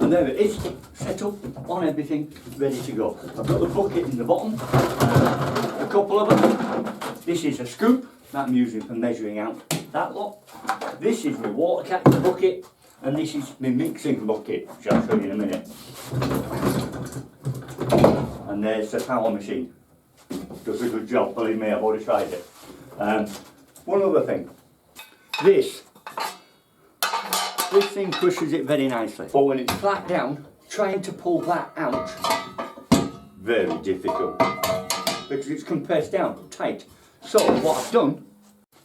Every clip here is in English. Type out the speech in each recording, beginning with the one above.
And there it is, set up on everything, ready to go. I've got the bucket in the bottom, a couple of them. This is a scoop that I'm using for measuring out that lot. This is my water catcher bucket, and this is my mixing bucket, which I'll show you in a minute. And there's the power machine. Does a good job, believe me, I've already tried it. One other thing, this thing pushes it very nicely, but when it's flat down, trying to pull that out, very difficult, because it's compressed down tight. So what I've done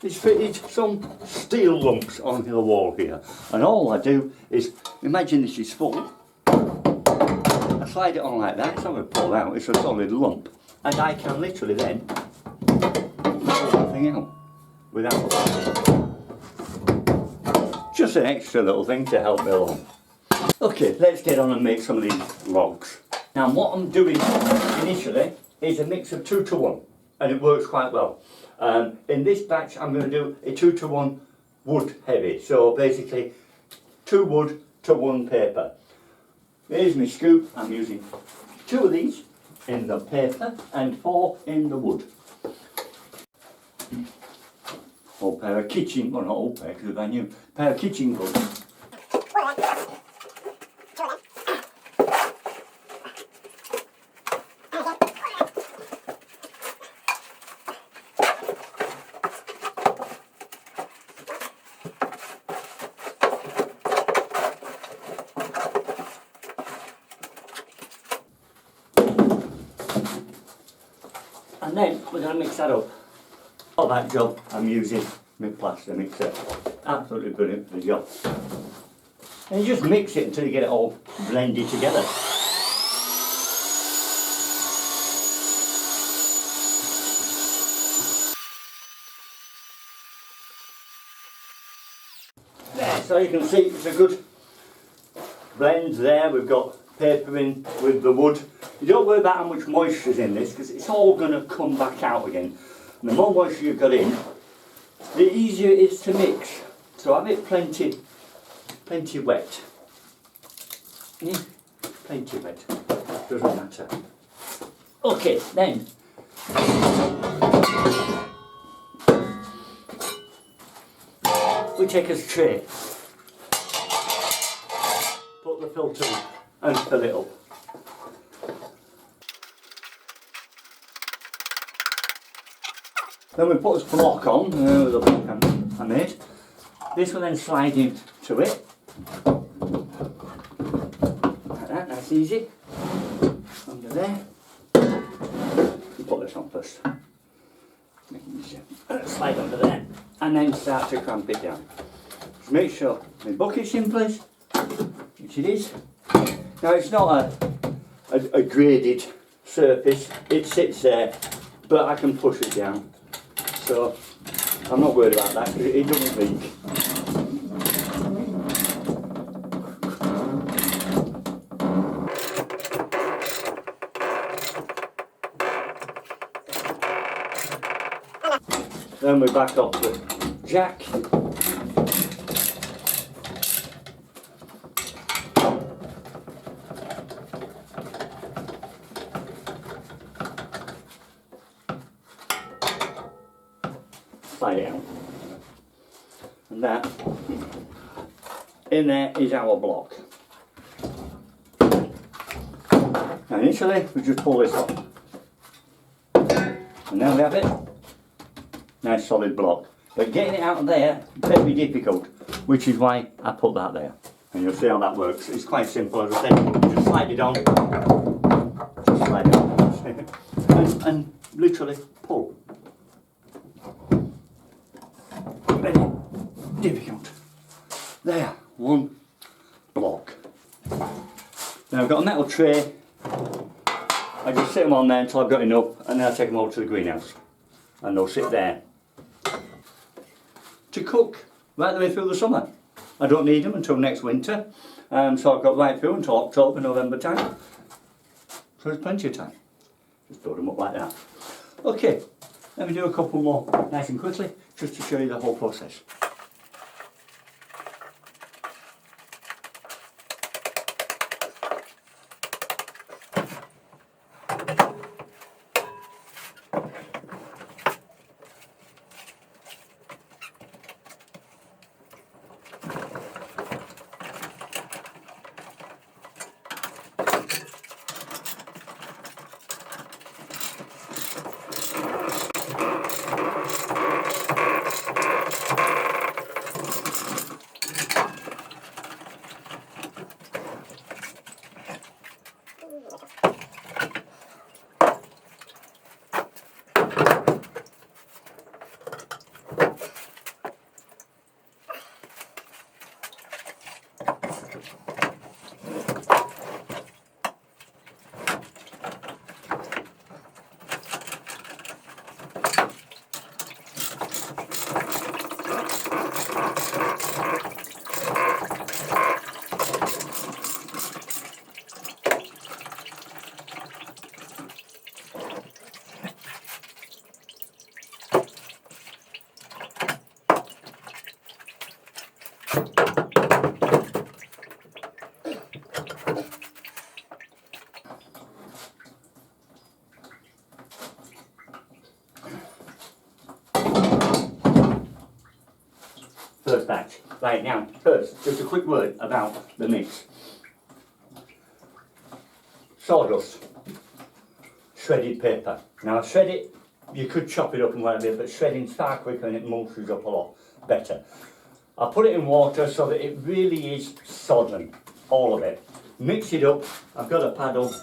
is fitted some steel lumps onto the wall here, and all I do is, imagine this is full, I slide it on like that, it's not going to pull out, it's a solid lump, and I can literally then pull that thing out without just an extra little thing to help me along. Okay, let's get on and make some of these logs. Now what I'm doing initially is a mix of 2 to 1, and it works quite well. In this batch I'm going to do a 2 to 1 wood heavy, so basically 2 wood to 1 paper. Here's my scoop. I'm using 2 of these in the paper and 4 in the wood. Old pair of kitchen, well not old pair because I knew, pair of kitchen gloves. And then we're going to mix that up. For that job I'm using my plaster mixer. Absolutely brilliant for the job. And you just mix it until you get it all blended together. There, so you can see it's a good blend there. We've got paper in with the wood. You don't worry about how much moisture is in this because it's all going to come back out again. And the more moisture you've got in, the easier it is to mix. So have it plenty wet. Yeah, plenty wet. Doesn't matter. Okay, then. We take a tray. Put the filter in and fill it up. Then we put this block on, the block I made. This will then slide into it. Like that, that's easy. Under there. You put this on first. Make it easier. Slide under there. And then start to cramp it down. Just make sure my bucket's in place, which it is. Now it's not a graded surface, it sits there, but I can push it down. So I'm not worried about that because it doesn't leak. Then we back up the jack. Slide it out. And that in there is our block. Now initially we just pull this off. And now we have it. Nice solid block. But getting it out of there, very difficult, which is why I put that there. And you'll see how that works. It's quite simple, as I said. Just slide it on. Just slide it on. and literally pull. Very difficult. There, one block. Now I've got a metal tray. I just sit them on there until I've got enough, and then I take them over to the greenhouse. And they'll sit there to cook right the way through the summer. I don't need them until next winter, so I've got right through until October, November time. So there's plenty of time. Just build them up like that. Okay, let me do a couple more nice and quickly, just to show you the whole process. Right, now, first, just a quick word about the mix. Sawdust, shredded paper. Now, shred it, you could chop it up and whatever, but shredding's far quicker and it moulds up a lot better. I put it in water so that it really is sodden, all of it. Mix it up, I've got a paddle,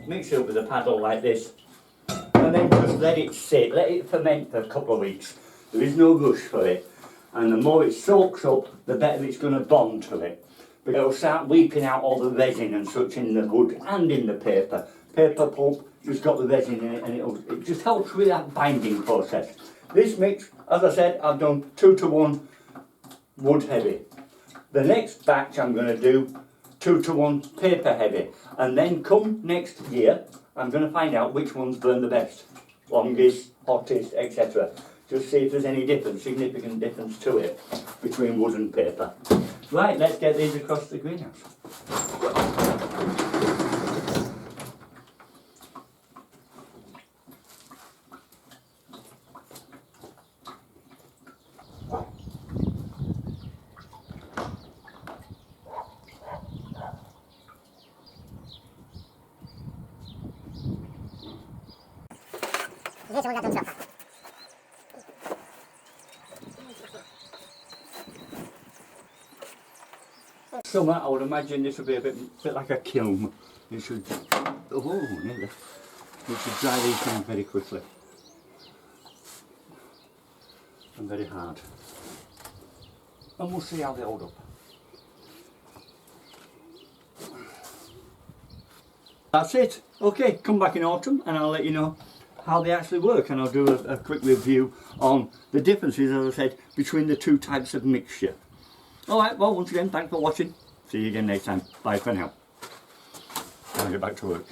mix it up with a paddle like this, and then just let it sit, let it ferment for a couple of weeks. There is no rush for it, and the more it soaks up, the better it's going to bond to it. But it'll start weeping out all the resin and such in the wood and in the paper. Paper pulp just got the resin in it, and it just helps with that binding process. This mix, as I said, I've done 2 to 1 wood heavy. The next batch I'm going to do 2 to 1 paper heavy, and then come next year I'm going to find out which ones burn the best, longest, hottest, etc. Just see if there's any difference, significant difference to it between wood and paper. Right, let's get these across the greenhouse. Summer, I would imagine this would be a bit like a kiln. It should, nearly. It should dry these down very quickly and very hard. And we'll see how they hold up. That's it. Okay, come back in autumn and I'll let you know how they actually work, and I'll do a quick review on the differences, as I said, between the 2 types of mixture. Alright, well, once again, thanks for watching. See you again next time. Bye for now. I'll get back to work.